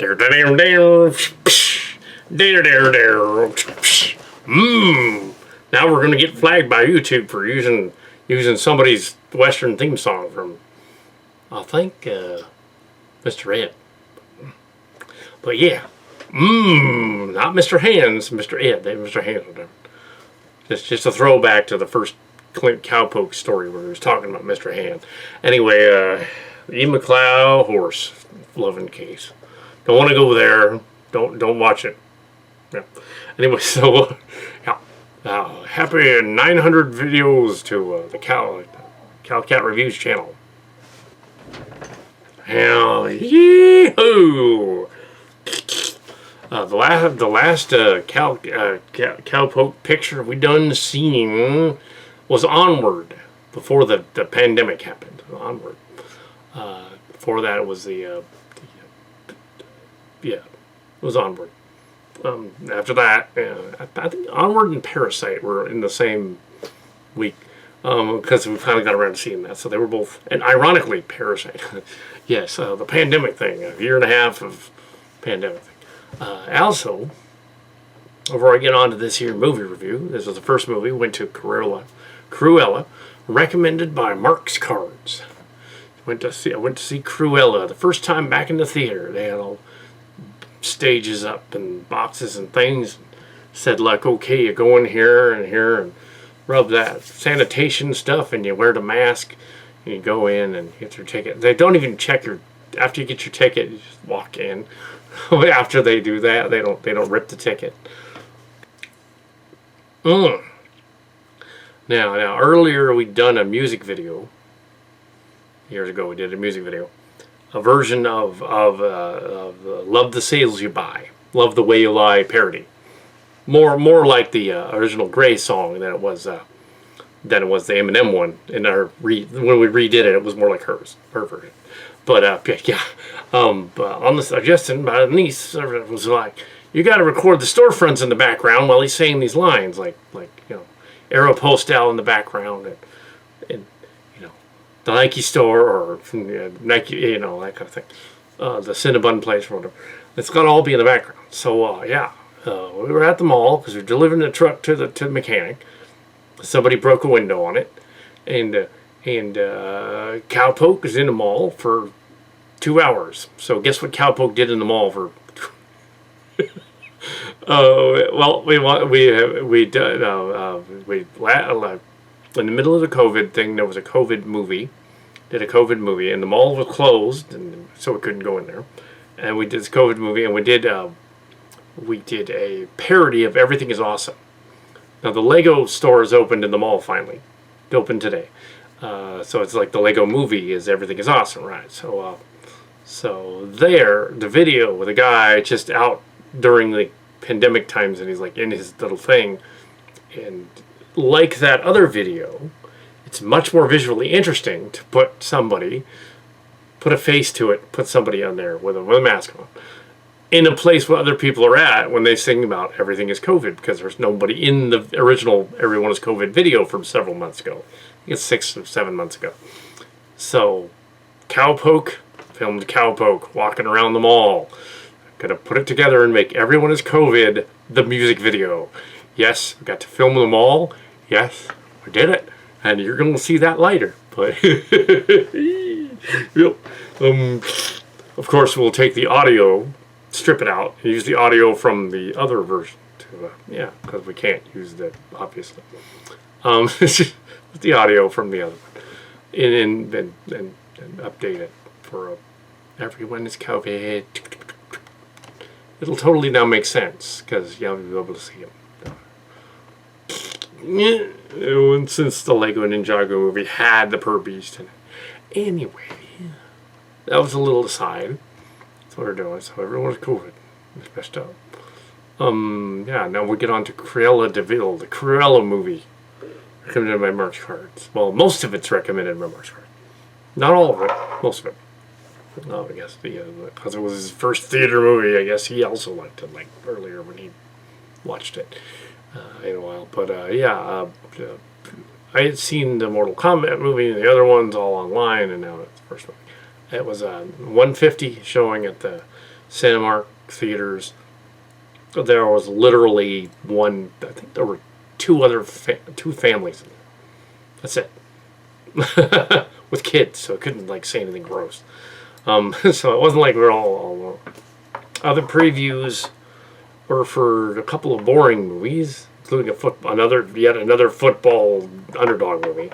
Now we're gonna get flagged by YouTube for using somebody's Western theme song from, I think, Mr. Ed. But yeah, not Mr. Hands, Mr. Ed. Mr. Hands. Just a throwback to the first Clint Cowpoke story where he was talking about Mr. Hand. Anyway, E. McLeod horse loving case. Don't want to go there. Don't watch it. Yeah. Anyway, so yeah. Happy 900 videos to the Cat Reviews channel. Hell, yee-hoo! The last Cowpoke picture we done seen was Onward, before the pandemic happened. Onward. Before that, it was it was Onward. After that, I think Onward and Parasite were in the same week, because we finally got around to seeing that. So they were both, and ironically, Parasite. Yes, the pandemic thing, a year and a half of pandemic thing. Also, before I get on to this here movie review, this was the first movie. Went to Cruella, recommended by Marx Cards. I went to see Cruella the first time back in the theater. They had all stages up and boxes and things. Said like, okay, you go in here and rub that sanitation stuff, and you wear the mask, and you go in and get your ticket. They don't even check your, after you get your ticket, you just walk in. After they do that, they don't rip the ticket. Now earlier we'd done a music video. Years ago we did a music video, a version of "Love the Sales You Buy," "Love the Way You Lie" parody. More like the original Grey song than it was the Eminem one. In our when we redid it, it was more like her version. But yeah, on the suggestion by the niece, it was like, you got to record the storefronts in the background while he's saying these lines, like Aeropostale in the background, and the Nike store, or Nike, that kind of thing, the Cinnabon place or whatever. It's got to all be in the background. So yeah, we were at the mall because we were delivering the truck to the mechanic. Somebody broke a window on it, and Cowpoke is in the mall for 2 hours. So guess what Cowpoke did in the mall for? Well, in the middle of the COVID thing, there was a COVID movie. Did a COVID movie, and the mall was closed, and so we couldn't go in there. And we did this COVID movie, and we did a parody of Everything Is Awesome. Now the Lego store is opened in the mall finally. It opened today. So it's like the Lego movie is Everything Is Awesome, right? So there, the video with a guy just out during the pandemic times, and he's like in his little thing, and like that other video, it's much more visually interesting to put a face to it, put somebody on there with a mask on, in a place where other people are at when they sing about Everything Is COVID, because there's nobody in the original Everyone Is COVID video from several months ago. I think it's 6 or 7 months ago. So Cowpoke filmed Cowpoke walking around the mall. Gonna put it together and make Everyone Is COVID the music video. Yes, we got to film them all. Yes, we did it, and you're gonna see that later. But yep. Of course, we'll take the audio, strip it out, and use the audio from the other version. Yeah, because we can't use that, obviously. The audio from the other one, and update it for Everyone Is COVID. It'll totally now make sense, because you'll be able to see it. And since the Lego Ninjago movie had the Per Beast in it. Anyway, that was a little aside. That's what we're doing. So everyone's COVID. It's messed up. Yeah, now we get on to Cruella de Vil, the Cruella movie. Recommended by Marx Cards. Well, most of it's recommended by Marx Cards. Not all of it, most of it. No, I guess because it was his first theater movie. I guess he also liked it, like earlier when he watched it in a while. But yeah, I had seen the Mortal Kombat movie and the other ones all online, and now it's the first one. It was 150 showing at the Cinemark theaters. There was literally one. I think there were two families in there. That's it. With kids, so it couldn't like say anything gross. So it wasn't like we were all other previews were for a couple of boring movies, including yet another football underdog movie.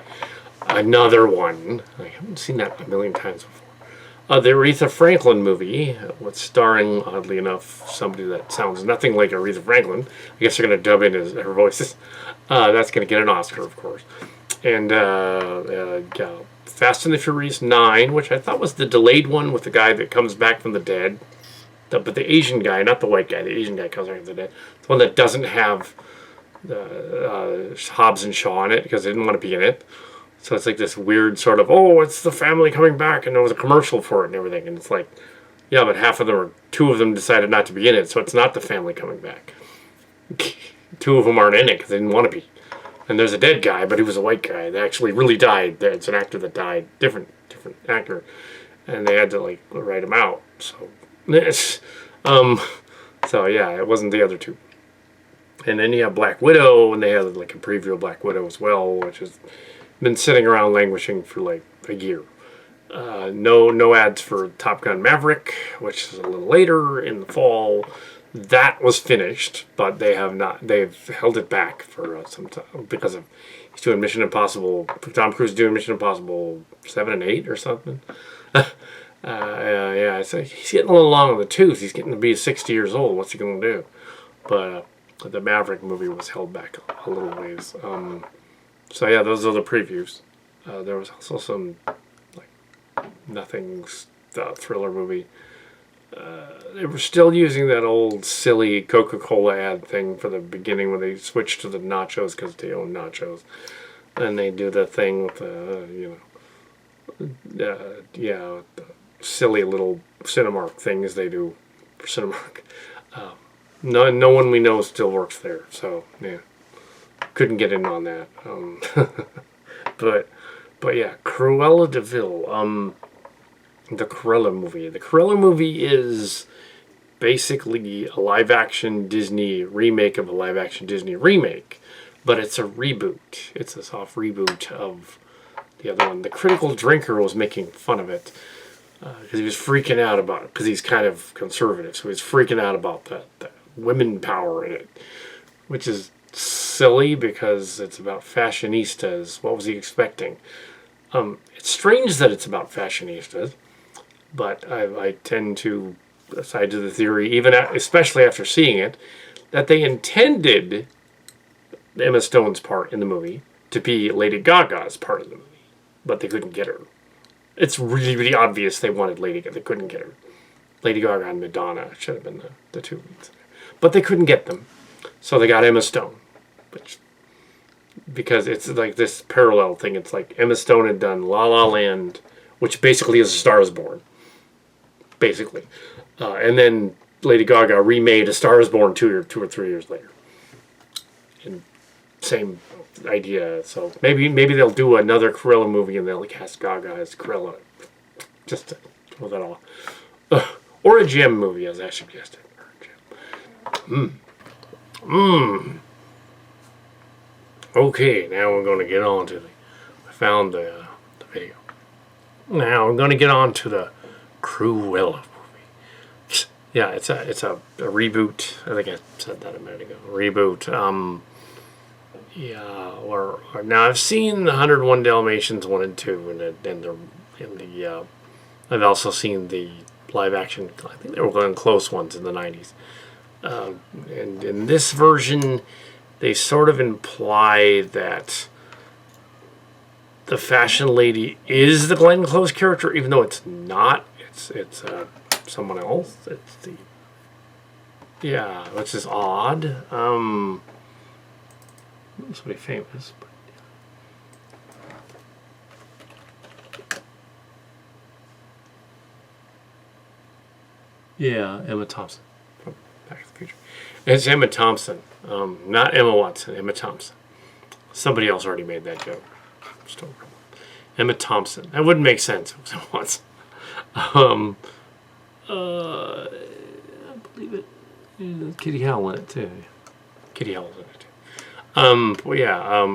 Another one. I haven't seen that a million times before. The Aretha Franklin movie, starring, oddly enough, somebody that sounds nothing like Aretha Franklin. I guess they're going to dub in her voices. That's going to get an Oscar, of course. And Fast and the Furious 9, which I thought was the delayed one with the guy that comes back from the dead. But the Asian guy, not the white guy, the Asian guy comes back from the dead. The one that doesn't have Hobbs and Shaw in it because they didn't want to be in it. So it's like this weird sort of, it's the family coming back, and there was a commercial for it and everything. And it's like, yeah, but two of them decided not to be in it, so it's not the family coming back. Two of them aren't in it because they didn't want to be. And there's a dead guy, but he was a white guy that actually really died. It's an actor that died, different actor, and they had to like write him out. So, yeah, it wasn't the other two. And then you have Black Widow, and they had like a preview of Black Widow as well, which has been sitting around languishing for like a year. No ads for Top Gun Maverick, which is a little later in the fall. That was finished, but they've held it back for some time because of he's doing Mission Impossible. Tom Cruise is doing Mission Impossible 7 and 8 or something. So he's getting a little long in the tooth. He's getting to be 60 years old. What's he going to do? But the Maverick movie was held back a little ways. Those are the previews. There was also some nothing thriller movie. They were still using that old silly Coca-Cola ad thing for the beginning when they switched to the nachos because they own nachos. And they do the thing with the silly little Cinemark things they do for Cinemark. No one we know still works there, so yeah, couldn't get in on that. But yeah, Cruella de Vil. The Cruella movie. The Cruella movie is basically a live-action Disney remake of a live-action Disney remake, but it's a reboot. It's a soft reboot of the other one. The Critical Drinker was making fun of it because he was freaking out about it because he's kind of conservative, so he's freaking out about the women power in it, which is silly because it's about fashionistas. What was he expecting? It's strange that it's about fashionistas. But I tend to side to the theory, especially after seeing it, that they intended Emma Stone's part in the movie to be Lady Gaga's part of the movie, but they couldn't get her. It's really, really obvious they wanted Lady Gaga. They couldn't get her. Lady Gaga and Madonna should have been the two leads. But they couldn't get them, so they got Emma Stone, because it's like this parallel thing. It's like Emma Stone had done La La Land, which basically is A Star Is Born. Basically. And then Lady Gaga remade A Star Is Born 2 or 3 years later. And same idea. So maybe they'll do another Cruella movie and they'll cast Gaga as Cruella. Just to throw that off. Or a Gem movie, as I suggested. Okay, now we're going to get on to I found the video. Now we're going to get on to the Cruella movie. Yeah, it's a reboot. I think I said that a minute ago. Reboot. Now I've seen 101 Dalmatians 1 and 2, and I've also seen the live action. I think they were going close ones in the 90s. And in this version, they sort of imply that the fashion lady is the Glenn Close character, even though it's not. It's someone else. Which is odd. It's pretty famous. But yeah, Emma Thompson from Back to the Future. It's Emma Thompson, not Emma Watson. Emma Thompson. Somebody else already made that joke. Emma Thompson. That wouldn't make sense if it was Emma Watson. I believe it. Yeah, Kitty Howell in it too. Kitty Howell's in it too. Well, yeah.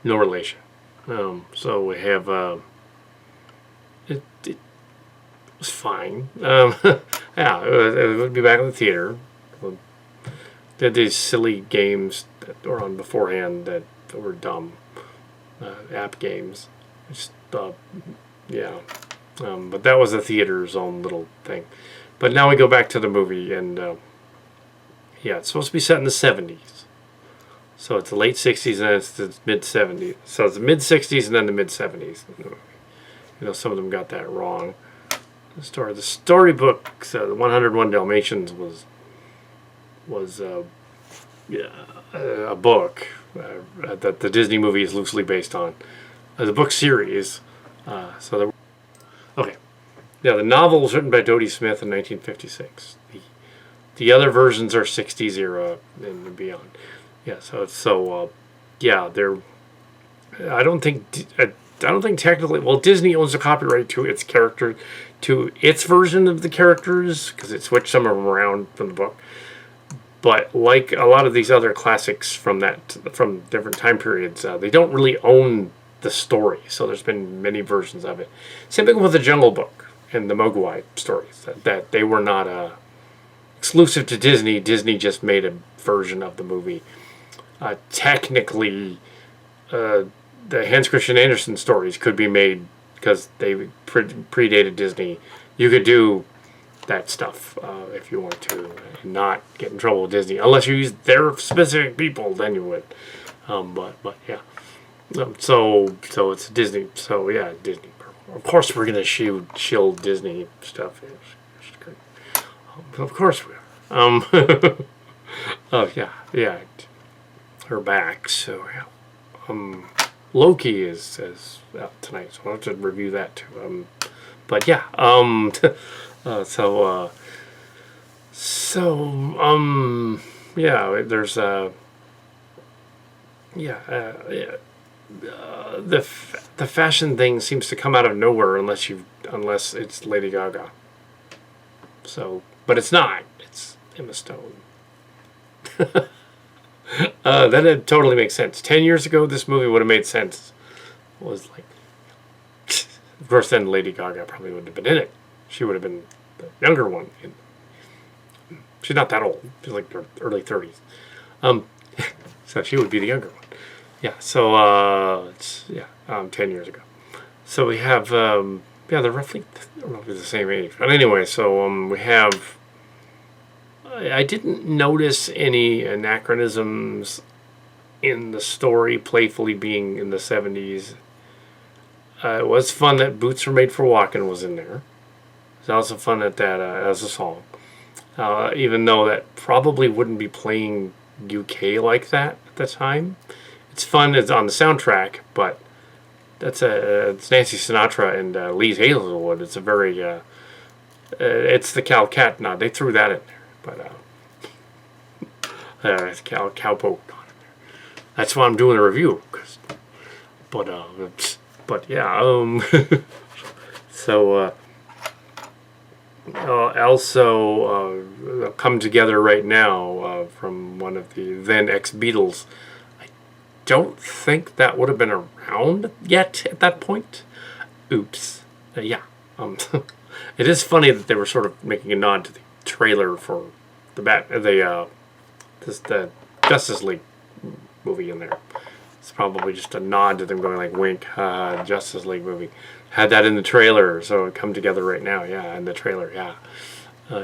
No relation. So we have. It was fine. Yeah, it would be back in the theater. Did these silly games that were on beforehand that were dumb. App games. Just, yeah. But that was the theater's own little thing. But now we go back to the movie, and yeah, it's supposed to be set in the 70s. So it's the late 60s and then it's the mid 70s. So it's the mid 60s and then the mid 70s. You know, some of them got that wrong. The storybook, the 101 Dalmatians was yeah, a book that the Disney movie is loosely based on. The book series. Okay. Yeah, the novel was written by Dodie Smith in 1956. The other versions are 60s era and beyond. Yeah, yeah, they're. I don't think technically. Well, Disney owns the copyright to its character, to its version of the characters, because it switched some of them around from the book. But like a lot of these other classics from different time periods, they don't really own the story. So there's been many versions of it. Same thing with the Jungle Book and the Mogwai stories. That they were not exclusive to Disney. Disney just made a version of the movie. Technically, the Hans Christian Andersen stories could be made because they predated Disney. You could do that stuff if you want to, and not get in trouble with Disney. Unless you use their specific people, then you would. But yeah. So it's Disney. So yeah, Disney. Of course, we're gonna shield Disney stuff. It's great. Of course we are. Oh yeah. Her back. So yeah. Loki is out tonight, so I'll have to review that too. But yeah. Yeah. There's yeah. The fashion thing seems to come out of nowhere unless it's Lady Gaga. So, but it's not. It's Emma Stone. Then it totally makes sense. 10 years ago, this movie would have made sense. It was like, of course, then Lady Gaga probably wouldn't have been in it. She would have been the younger one. She's not that old. She's like her early 30s. So she would be the younger one. Yeah. So it's 10 years ago. So we have they're roughly the same age. But anyway, so we have. I didn't notice any anachronisms in the story playfully being in the 70s. It was fun that Boots Were Made for Walking was in there. It's also fun that as a song. Even though that probably wouldn't be playing UK like that at the time. It's fun, it's on the soundtrack, but it's Nancy Sinatra and Lee Hazelwood. It's a very, it's the Cat nod. They threw that in there. But it's Cowpoke on it. That's why I'm doing a review. But yeah. So also come together right now from one of the then ex-Beatles. I don't think that would have been around yet at that point. Oops. Yeah. It is funny that they were sort of making a nod to the trailer for the Justice League movie in there. It's probably just a nod to them going like, wink, Justice League movie. Had that in the trailer, so it come together right now, yeah, in the trailer, yeah.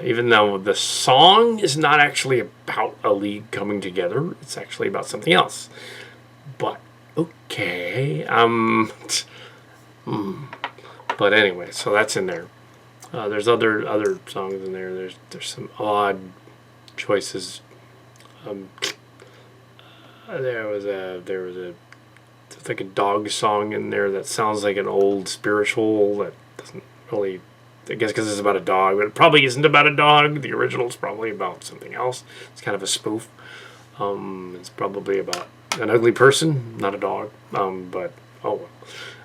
Even though the song is not actually about a league coming together, it's actually about something else. But, okay, But anyway, so that's in there. There's other songs in there. There's some odd choices. There's like a dog song in there that sounds like an old spiritual that doesn't really. I guess because it's about a dog, but it probably isn't about a dog. The original's probably about something else. It's kind of a spoof. It's probably about an ugly person, not a dog. But oh well.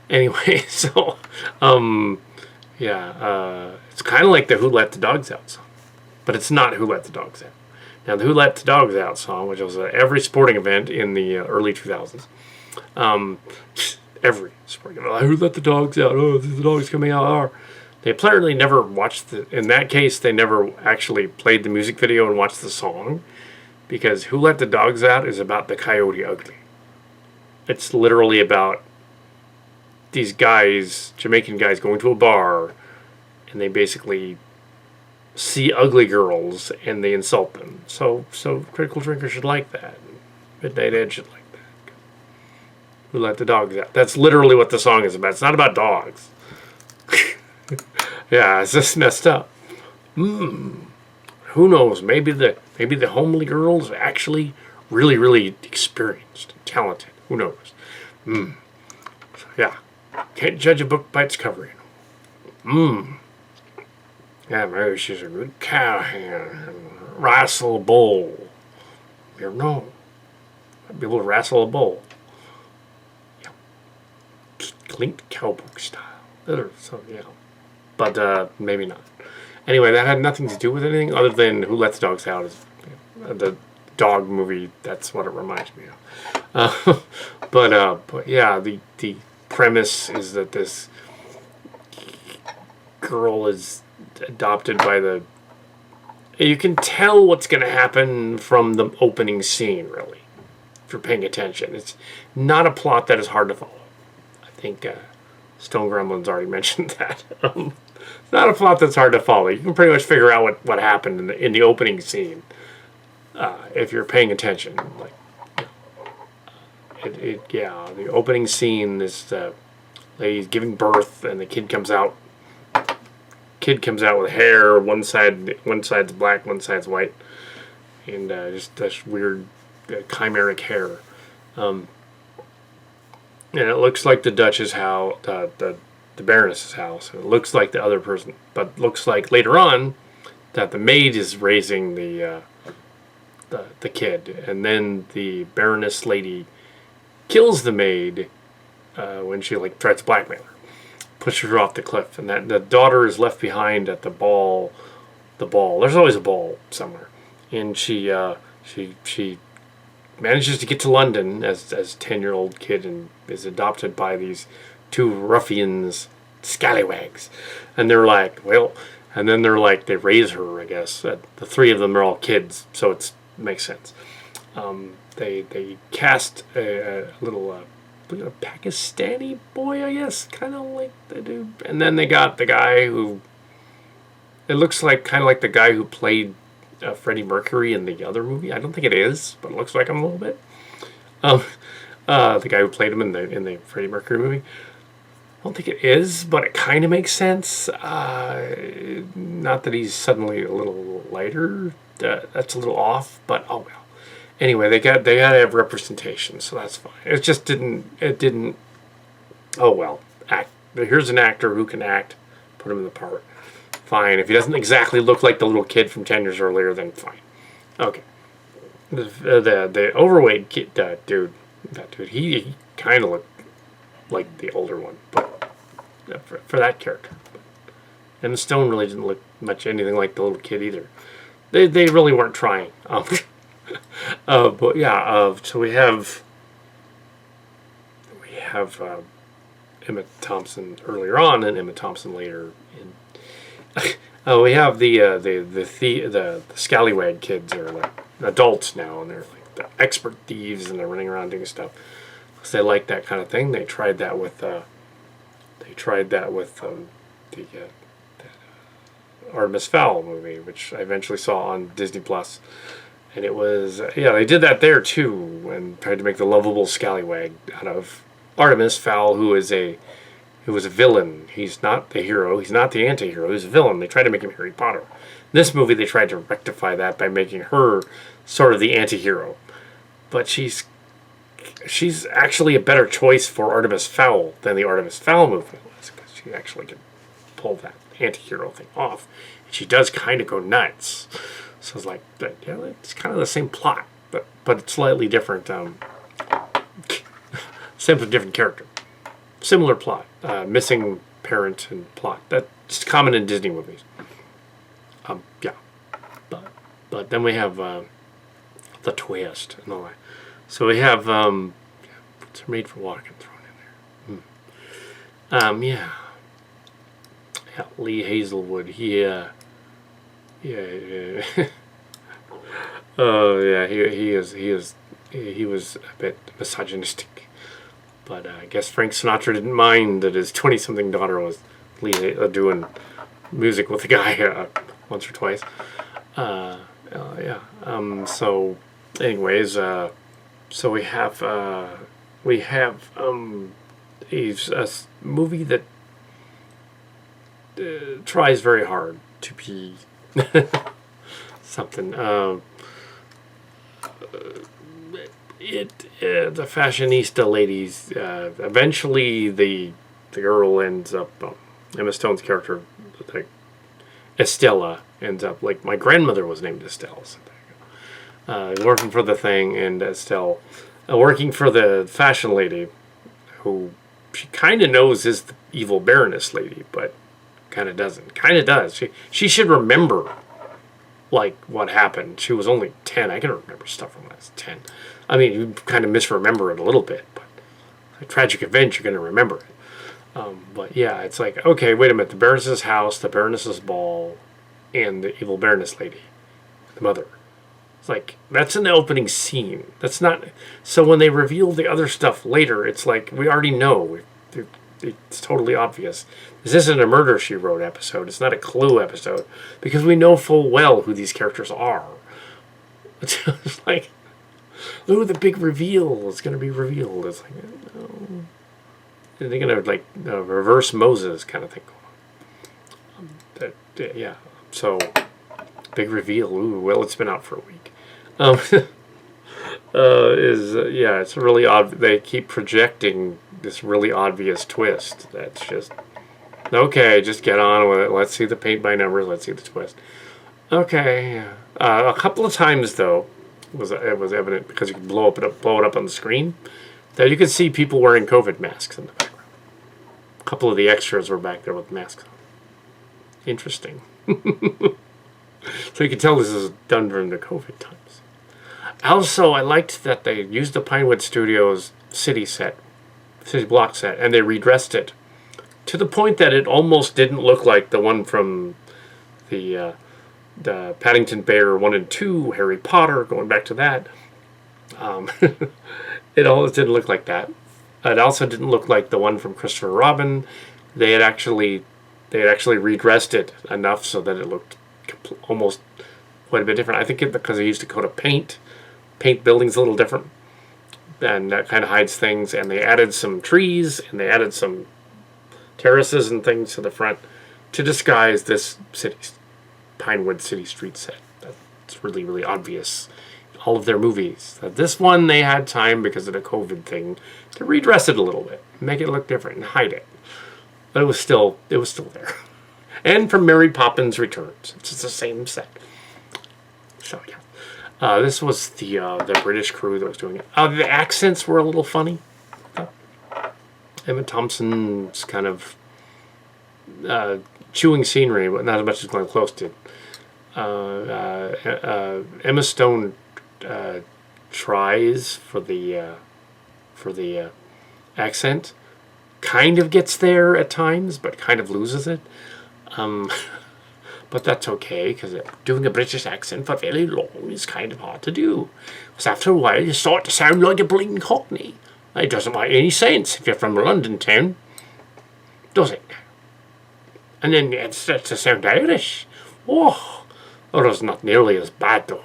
Anyway, so Yeah, it's kind of like the Who Let the Dogs Out song, but it's not Who Let the Dogs Out. Now, the Who Let the Dogs Out song, which was every sporting event in the early 2000s, every sporting event, Who Let the Dogs Out? Oh, the dogs coming out. Oh. They apparently never watched in that case, they never actually played the music video and watched the song, because Who Let the Dogs Out is about the Coyote Ugly. It's literally about these guys, Jamaican guys, going to a bar, and they basically see ugly girls and they insult them. So critical drinkers should like that. Midnight Edge should like that. Who Let the Dogs Out? That's literally what the song is about. It's not about dogs. Yeah, it's just messed up. Who knows? Maybe the homely girls are actually really experienced, talented. Who knows? So, yeah, can't judge a book by its cover. Yeah, maybe she's a good cowhand. Wrestle a bull. You don't know. Might be able to wrestle a bull. Yeah. Clean cowpoke style. So, yeah. But maybe not. Anyway, that had nothing to do with anything other than Who Let the Dogs Out is the dog movie. That's what it reminds me of. But yeah, the premise is that this girl is adopted by the... You can tell what's going to happen from the opening scene, really, if you're paying attention. It's not a plot that is hard to follow. I think Stone Gremlin's already mentioned that. It's not a plot that's hard to follow. You can pretty much figure out what happened in the opening scene if you're paying attention. Like, yeah, the opening scene is the lady's giving birth, and the kid comes out. Kid comes out with hair. One side's black, one side's white, and just this weird chimeric hair. And it looks like the Duchess house, the Baroness's house. It looks like the other person, but looks like later on that the maid is raising the kid, and then the Baroness lady kills the maid when she tries to blackmail her, pushes her off the cliff, and that the daughter is left behind at the ball. There's always a ball somewhere, and she manages to get to London as a 10-year-old kid and is adopted by these two ruffians, scallywags, and they're like, well, and then they're like, they raise her, I guess. The three of them are all kids, so it makes sense. They cast a little Pakistani boy, I guess, kind of like they do, and then they got the guy who, it looks like kind of like the guy who played Freddie Mercury in the other movie. I don't think it is, but it looks like him a little bit. The guy who played him in the Freddie Mercury movie. I don't think it is, but it kind of makes sense. Not that he's suddenly a little lighter. That's a little off, but oh well. Anyway, they got to have representation, so that's fine. It just didn't. Oh well. Here's an actor who can act. Put him in the part. Fine. If he doesn't exactly look like the little kid from 10 years earlier, then fine. Okay. The overweight kid, dude, he kind of looked like the older one, but for that character. And the Stone really didn't look much anything like the little kid either. They really weren't trying. But yeah, so we have Emma Thompson earlier on and Emma Thompson later. We have the scallywag kids are like adults now, and they're like the expert thieves, and they're running around doing stuff. So they like that kind of thing. They tried that with the Artemis Fowl movie, which I eventually saw on Disney Plus, and it was they did that there too, and tried to make the lovable scallywag out of Artemis Fowl, who was a villain. He's not the hero. He's not the anti-hero. He's a villain. They tried to make him Harry Potter. In this movie, they tried to rectify that by making her sort of the anti-hero, but she's actually a better choice for Artemis Fowl than the Artemis Fowl movie was, because she actually can pull that anti-hero thing off. And she does kind of go nuts. So it's like, it's kind of the same plot, but it's slightly different. Same with a different character. Similar plot. Missing coherent and plot. That's common in Disney movies. Yeah, but then we have the twist and all that. So we have it's made for walking thrown in there. Yeah, Lee Hazelwood. Yeah. Oh yeah, he was a bit misogynistic, but I guess Frank Sinatra didn't mind that his 20-something daughter was doing music with the guy once or twice. Yeah. So, anyways, so we have a movie that tries very hard to be something. The fashionista ladies. Eventually, the girl ends up. Emma Stone's character, like Estella, ends up like my grandmother was named Estelle. So working for the thing, and Estelle working for the fashion lady, who she kind of knows is the evil Baroness lady, but kind of doesn't. Kind of does. She should remember, like, what happened. She was only 10. I can remember stuff from when I was 10. I mean, you kind of misremember it a little bit, but a tragic event, you're going to remember it. But yeah, it's like, okay, wait a minute. The Baroness's house, the Baroness's ball, and the evil Baroness lady, the mother. It's like, that's in the opening scene. That's not... So when they reveal the other stuff later, it's like, we already know. It's totally obvious. This isn't a Murder, She Wrote episode. It's not a Clue episode. Because we know full well who these characters are. It's like, ooh, the big reveal is going to be revealed. It's like, no. They're going to, like, reverse Moses kind of thing. Yeah. So, big reveal. Ooh, well, it's been out for a week. It's really odd. They keep projecting this really obvious twist. That's just, okay, just get on with it. Let's see the paint by numbers. Let's see the twist. Okay. A couple of times, though, it was evident, because you could blow it up on the screen, that you could see people wearing COVID masks in the background. A couple of the extras were back there with masks on. Interesting. So you can tell this is done during the COVID times. Also, I liked that they used the Pinewood Studios city block set, and they redressed it to the point that it almost didn't look like the one from the Paddington Bear 1 and 2, Harry Potter, going back to that. It almost didn't look like that. It also didn't look like the one from Christopher Robin. They had actually redressed it enough so that it looked almost quite a bit different. I think because they used a coat of paint buildings a little different, and that kind of hides things. And they added some trees, and they added some terraces and things to the front to disguise this Pinewood City Street set. That's really, really obvious in all of their movies. This one, they had time, because of the COVID thing, to redress it a little bit, make it look different, and hide it. But it was still there. And from Mary Poppins Returns, it's the same set. So yeah, this was the British crew that was doing it. The accents were a little funny. Emma Thompson's kind of chewing scenery, but not as much as Glenn Close did. Emma Stone tries for the accent. Kind of gets there at times, but kind of loses it. But that's okay, because doing a British accent for very long is kind of hard to do. Because after a while, you start to sound like a bleeding Cockney. It doesn't make any sense if you're from London town, does it? And then it starts to sound Irish. Oh, it's not nearly as bad, though,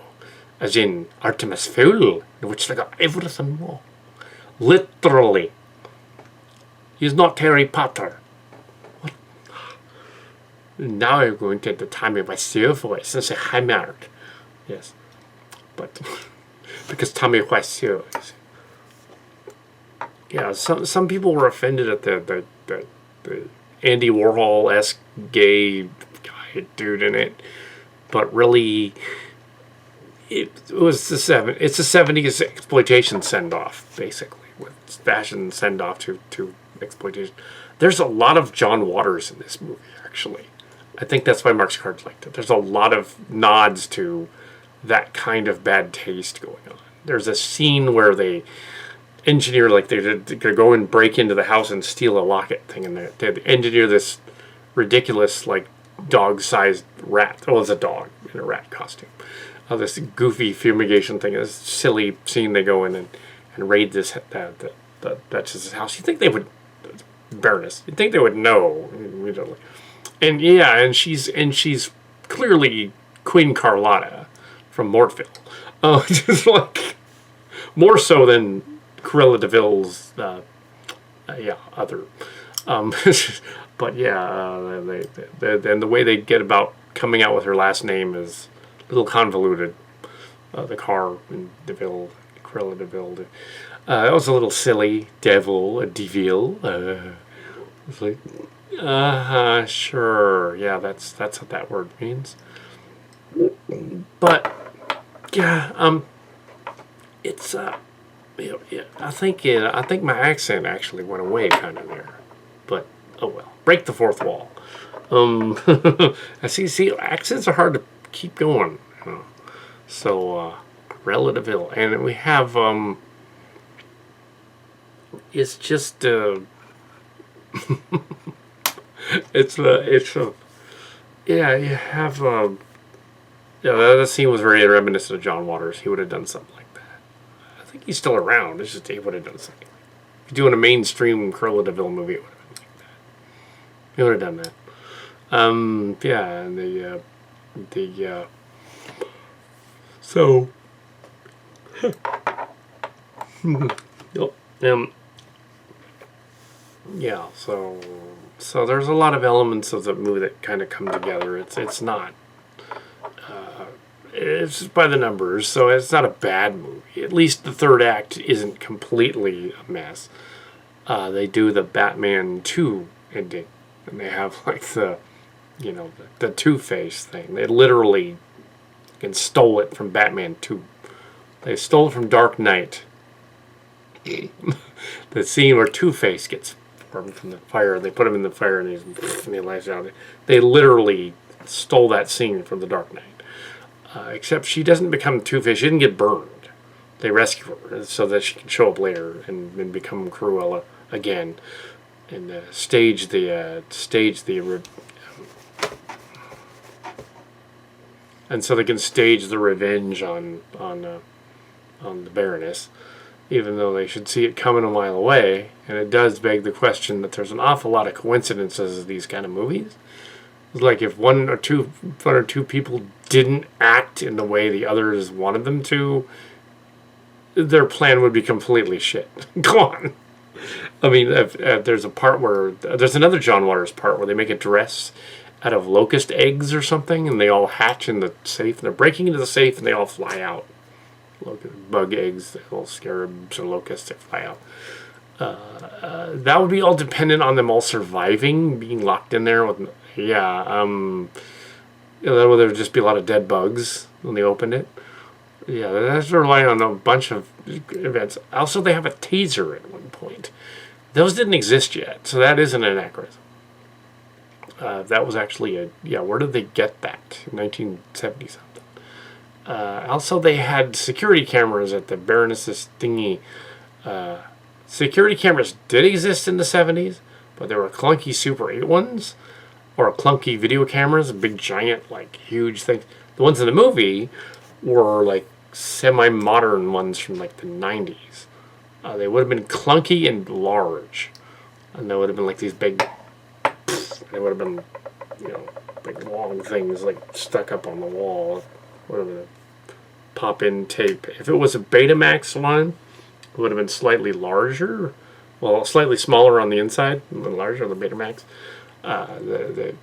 as in Artemis Fowl, in which they got everything wrong. Literally. He's not Harry Potter. What? Now I'm going to the Tommy Wiseau voice and say hammered. Yes. But because Tommy Wiseau is... Yeah, some people were offended at the Andy Warhol-esque gay guy dude in it. But really, it's a 70s exploitation send-off, basically, with fashion send-off to exploitation. There's a lot of John Waters in this movie, actually. I think that's why Marx Cards liked it. There's a lot of nods to that kind of bad taste going on. There's a scene where they engineer, like they go and break into the house and steal a locket thing, and they engineer this ridiculous, like, dog-sized rat. Oh, it's a dog in a rat costume. This goofy fumigation thing, this silly scene. They go in and raid this the Duchess's house. You think they would, Baroness? You think they would know immediately? And yeah, and she's clearly Queen Carlotta from Mortville. Just like more so than Cruella DeVille's other. But yeah, and the way they get about coming out with her last name is a little convoluted. The car in DeVille, Cruella DeVille. That was a little silly. Devil, a DeVille. It's like, sure, yeah, that's what that word means. But yeah, it's yeah, I think my accent actually went away kind of there. But oh well, break the fourth wall. I see, accents are hard to keep going. So Cruella DeVille, and we have it's just it's yeah, you have yeah, that scene was very reminiscent of John Waters. He would have done something like that. I think he's still around. It's just he would have done something. If you're doing a mainstream Cruella DeVille movie, it would have been like that. He would have done that. Yeah, and so yeah, so there's a lot of elements of the movie that kind of come together. It's not it's by the numbers, so it's not a bad movie. At least the third act isn't completely a mess. They do the Batman 2 ending, and they have like the Two-Face thing. They literally stole it from Batman 2. They stole it from Dark Knight. The scene where Two-Face gets formed from the fire, they put him in the fire and he lies out. They literally stole that scene from the Dark Knight. Except she doesn't become Two-Face. She didn't get burned. They rescue her so that she can show up later and become Cruella again, and stage the and so they can stage the revenge on the Baroness, even though they should see it coming a mile away. And it does beg the question that there's an awful lot of coincidences in these kind of movies. It's like if one or two people didn't act in the way the others wanted them to, their plan would be completely shit. Gone. I mean, there's a part where there's another John Waters part where they make a dress out of locust eggs or something, and they all hatch in the safe. And they're breaking into the safe, and they all fly out. Bug eggs, little scarabs or locusts that fly out. That would be all dependent on them all surviving, being locked in there with. That would just be a lot of dead bugs when they opened it. Yeah, that's relying on a bunch of events. Also, they have a taser at one point. Those didn't exist yet, so that is an anachronism. That was actually where did they get that? 1970 something. Also, they had security cameras at the Baroness's thingy. Security cameras did exist in the 70s, but they were clunky Super 8 ones, or clunky video cameras, big giant, like, huge things. The ones in the movie were, like, semi-modern ones from, like, the 90s. They would have been clunky and large. And they would have been, like, these big... They would have been, big long things, like, stuck up on the wall. Whatever the pop-in tape. If it was a Betamax one, it would have been slightly larger. Well, slightly smaller on the inside, a little larger than the Betamax. They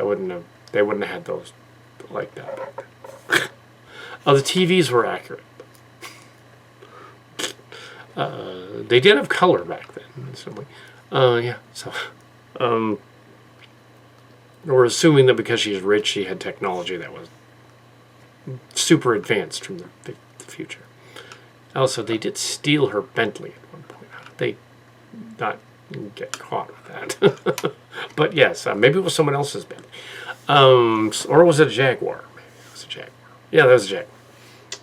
wouldn't have had those like that. The TVs were accurate. They did have color back then. We're assuming that because she's rich, she had technology that was super advanced from the future. Also, they did steal her Bentley at one point. How did they not get caught with that. But yes, maybe it was someone else's Bentley. Or was it a Jaguar? Maybe it was a Jaguar. Yeah, that was a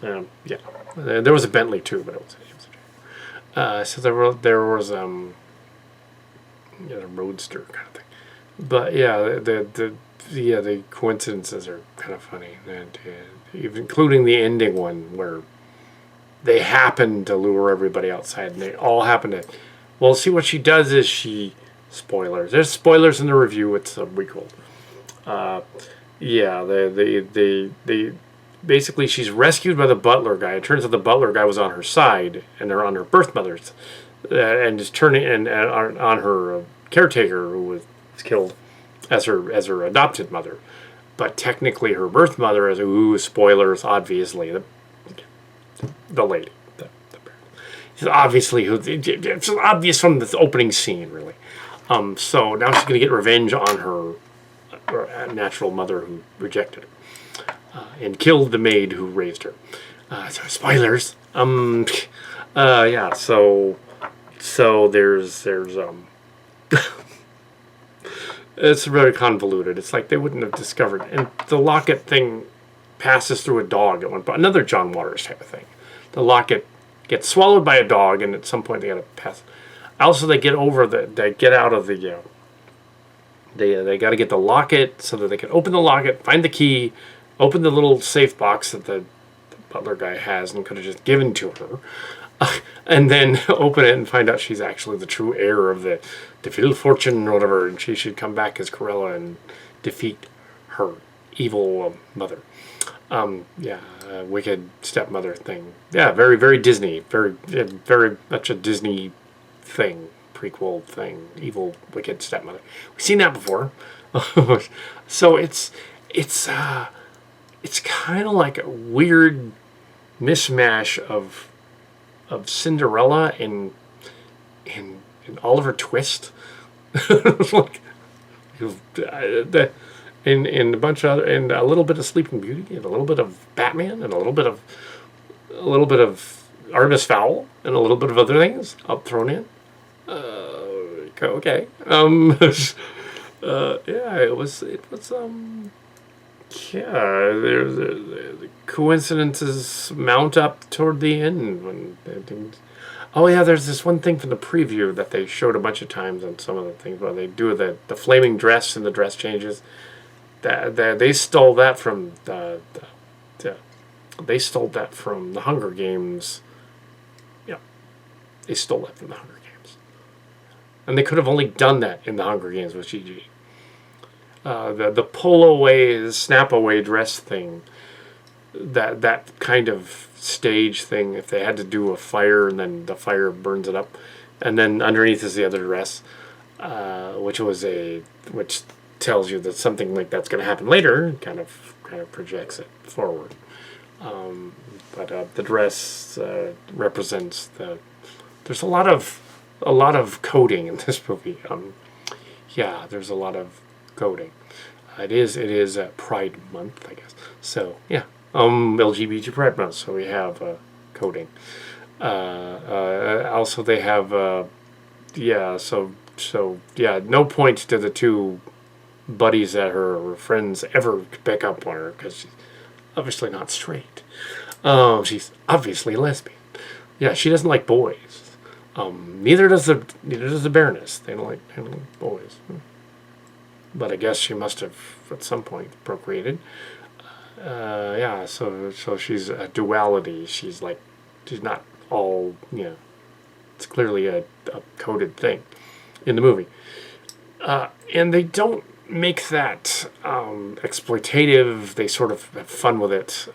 Jaguar. Yeah. There was a Bentley too, but it was a Jaguar. So there was a Roadster kind of thing. But yeah, the coincidences are kind of funny, and even including the ending one where they happen to lure everybody outside, and they all happen to. Well, see, what she does is spoilers. There's spoilers in the review. It's a prequel. Yeah, they basically she's rescued by the butler guy. It turns out the butler guy was on her side, and they're on her birth mother's, and is turning and on her caretaker who was killed as her adopted mother, but technically her birth mother is spoilers, obviously the lady. It's obviously it's obvious from the opening scene, really. So now she's going to get revenge on her natural mother who rejected her and killed the maid who raised her. So spoilers. Yeah. So there's it's very convoluted. It's like they wouldn't have discovered, and the locket thing passes through a dog at one point. Another John Waters type of thing. The locket gets swallowed by a dog, and at some point they got to pass. Also, they get out of the. They got to get the locket so that they can open the locket, find the key, open the little safe box that the butler guy has and could have just given to her, and then open it and find out she's actually the true heir of the defeated fortune or whatever, and she should come back as Cruella and defeat her evil mother. Wicked stepmother thing. Yeah, very, very Disney. Very much a Disney thing. Prequel thing. Evil, wicked stepmother. We've seen that before. So it's kind of like a weird mishmash of Cinderella and Oliver Twist. Like, and a bunch of other, and a little bit of Sleeping Beauty, and a little bit of Batman, and a little bit of Artemis Fowl, and a little bit of other things thrown in. Okay. Yeah, it was. Yeah, there's the coincidences mount up toward the end when things. Oh yeah, there's this one thing from the preview that they showed a bunch of times on some of the things where they do the flaming dress and the dress changes. That they stole that from they stole that from the Hunger Games. Yeah, they stole that from the Hunger Games, and they could have only done that in the Hunger Games with GG. The pull away, snap away dress thing. That kind of stage thing. If they had to do a fire and then the fire burns it up, and then underneath is the other dress, which tells you that something like that's going to happen later. Kind of projects it forward. But the dress represents the. There's a lot of coding in this movie. Yeah, there's a lot of coding. It is Pride Month, I guess. So yeah, LGBT Pride Month. So we have coding. Also, they have yeah. So yeah. No points to the two buddies that her friends ever pick up on her because she's obviously not straight. She's obviously lesbian. Yeah, she doesn't like boys. Neither does the Baroness. They don't like boys. But I guess she must have at some point procreated. Yeah, so she's a duality. She's not all, it's clearly a coded thing in the movie. And they don't make that exploitative. They sort of have fun with it.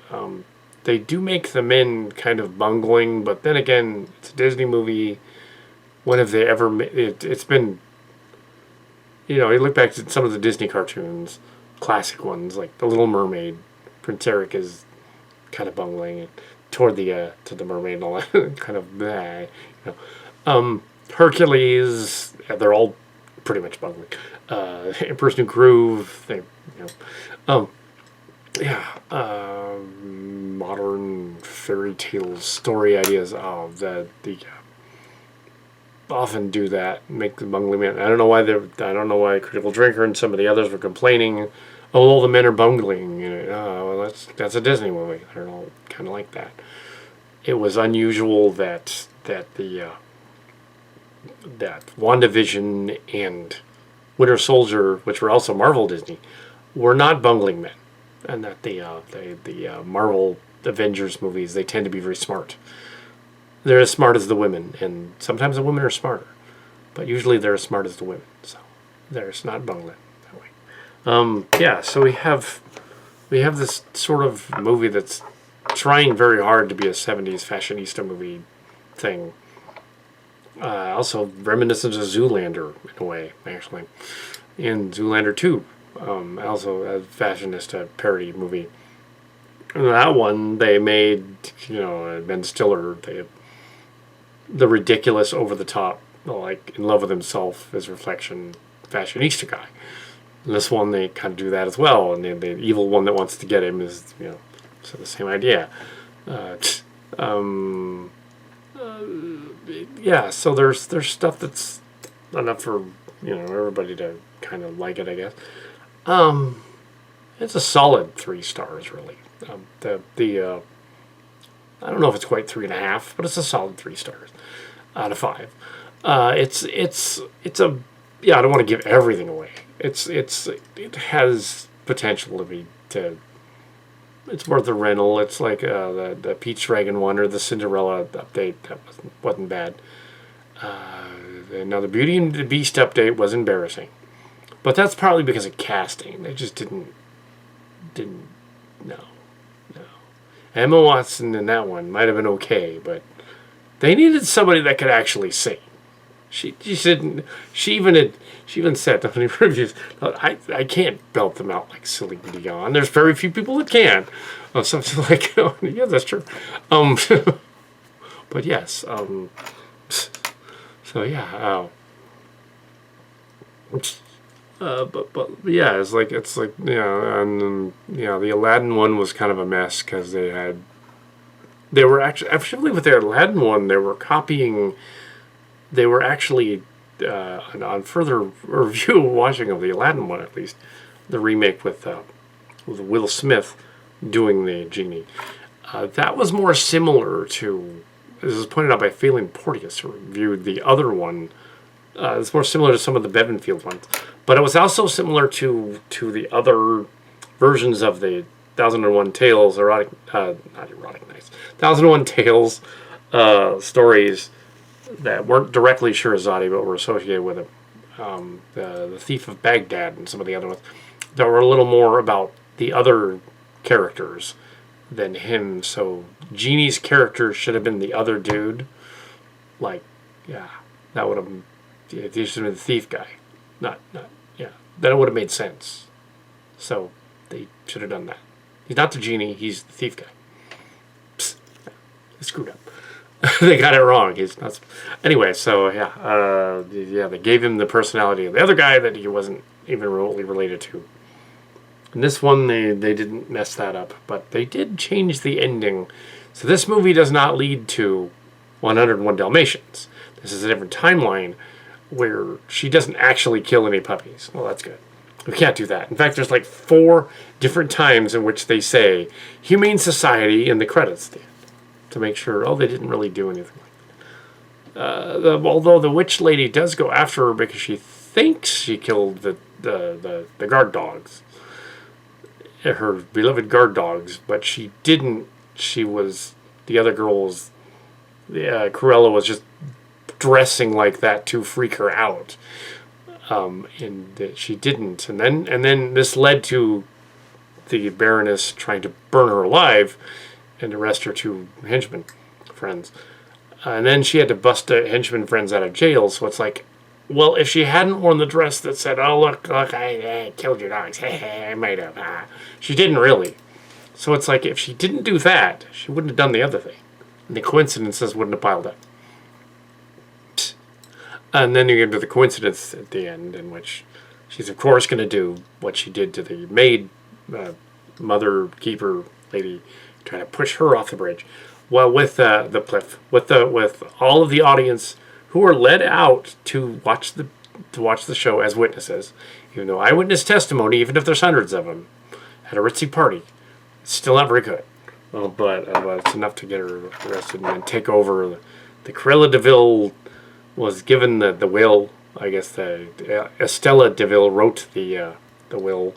They do make the men kind of bungling, but then again, it's a Disney movie. When have they ever it's been, you look back to some of the Disney cartoons, classic ones, like The Little Mermaid. Prince Eric is kind of bungling toward the to the mermaid and all that, kind of blah, Hercules, they're all pretty much bungling. Emperor's New Groove, modern fairy tales, story ideas of often do that, make the bungling men. I don't know why I don't know why Critical Drinker and some of the others were complaining. Oh, all the men are bungling. Well, that's a Disney movie. I don't know, kind of like that. It was unusual that WandaVision and Winter Soldier, which were also Marvel Disney, were not bungling men, and that the Marvel Avengers movies, they tend to be very smart. They're as smart as the women, and sometimes the women are smarter, but usually they're as smart as the women. So there's not bungling that way. Yeah, so we have this sort of movie that's trying very hard to be a 70s fashionista movie thing. Also reminiscent of Zoolander in a way, actually. In Zoolander 2, also a fashionista parody movie. And that one, they made, Ben Stiller, the ridiculous, over-the-top, like, in love with himself, his reflection, fashionista guy. And this one, they kind of do that as well. And the evil one that wants to get him is, so the same idea. Yeah, so there's stuff that's enough for, everybody to kind of like it, I guess. It's a solid 3 stars, really. I don't know if it's quite 3.5, but it's a solid 3 stars out of 5. It's a, yeah, I don't want to give everything away. It has potential to be, it's worth a rental. It's like the Peach Dragon one or the Cinderella update. That wasn't bad. Now the Beauty and the Beast update was embarrassing, but that's partly because of casting. They just didn't. No. Emma Watson in that one might have been okay, but they needed somebody that could actually sing. She even said in the reviews, I can't belt them out like Celine Dion. There's very few people that can. Something like, yeah, that's true. But yes, so yeah, but yeah, it's like and the Aladdin one was kind of a mess because they were actually with their Aladdin one, they were copying. They were actually, on further review watching of the Aladdin one, at least, the remake with Will Smith doing the genie. That was more similar to, this was pointed out by Phelan Porteous, who reviewed the other one. It's more similar to some of the Bevanfield ones. But it was also similar to the other versions of the 1001 Tales, not erotic, nice. 1001 Tales stories that weren't directly Shirazade, but were associated with him. The Thief of Baghdad and some of the other ones that were a little more about the other characters than him. So Genie's character should have been the other dude. Like, yeah, that would have been, he should have been the thief guy. Yeah. Then it would have made sense. So they should have done that. He's not the genie, he's the thief guy. Psst. They screwed up. They got it wrong. He's not. Anyway, so yeah, they gave him the personality of the other guy that he wasn't even remotely related to. In this one, they didn't mess that up, but they did change the ending. So this movie does not lead to 101 Dalmatians. This is a different timeline where she doesn't actually kill any puppies. Well, that's good. We can't do that. In fact, there's like 4 different times in which they say Humane Society in the credits at the end, to make sure, they didn't really do anything like that. Although the witch lady does go after her because she thinks she killed the guard dogs, her beloved guard dogs, but she didn't. The other girls, Cruella was just dressing like that to freak her out, and that she didn't. And then this led to the Baroness trying to burn her alive and arrest her 2 henchmen friends. And then she had to bust the henchman friends out of jail, so it's like, well, if she hadn't worn the dress that said, oh, look, I killed your dogs, I might have. She didn't really. So it's like, if she didn't do that, she wouldn't have done the other thing. And the coincidences wouldn't have piled up. Psst. And then you get to the coincidence at the end, in which she's, of course, going to do what she did to the maid, mother, keeper lady, trying to push her off the bridge. Well, with the pliff, with all of the audience who are led out to watch the show as witnesses, even though eyewitness testimony, even if there's hundreds of them, at a ritzy party, it's still not very good. But it's enough to get her arrested and then take over. The Cruella DeVille was given the will. I guess Estella DeVille wrote the will,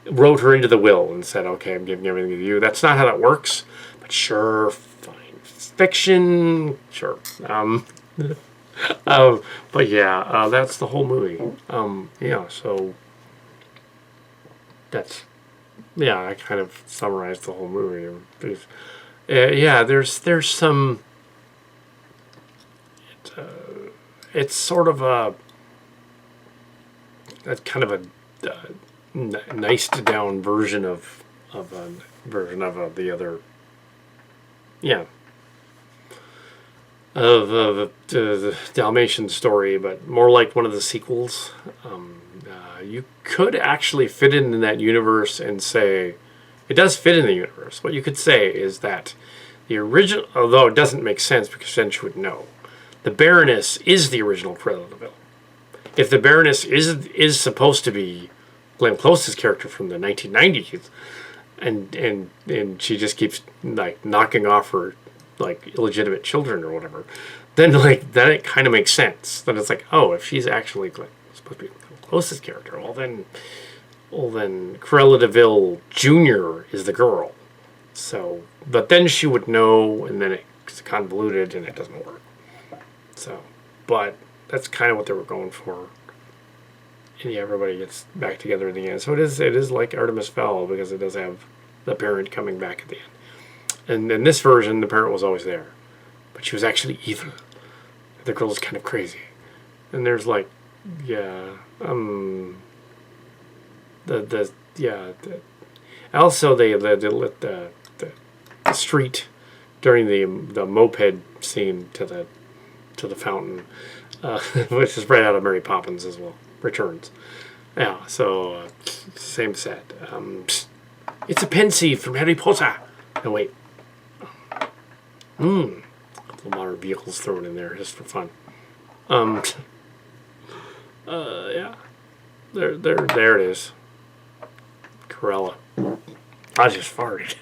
wrote her into the will and said, "Okay, I'm giving everything to you." That's not how that works, but sure, fine, fiction, sure. But yeah, that's the whole movie. Yeah, so that's. Yeah, I kind of summarized the whole movie. Yeah, there's some. It's sort of a kind of a niced down version of the other. Yeah. Of the Dalmatian story, but more like one of the sequels. You could actually fit in that universe and say, it does fit in the universe. What you could say is that the original, although it doesn't make sense because then you would know, the Baroness is the original Cruella de Vil. If the Baroness is supposed to be Glenn Close's character from the 1990s, and she just keeps like knocking off her like illegitimate children or whatever, then like that it kind of makes sense. Then it's like, oh, if she's actually supposed to be Close's character, well then Cruella de Vil Jr. is the girl. So, but then she would know, and then it's convoluted and it doesn't work. So, but that's kind of what they were going for. And yeah, everybody gets back together in the end. So it is like Artemis Fowl because it does have the parent coming back at the end. And in this version, the parent was always there, but she was actually evil. The girl is kind of crazy, and there's like, yeah, also they lit the street during the moped scene to the fountain, which is right out of Mary Poppins as well. Returns, yeah. So same set. It's a pensieve from Harry Potter. No wait. A couple of modern vehicles thrown in there just for fun. Yeah. There it is. Cruella. I just farted.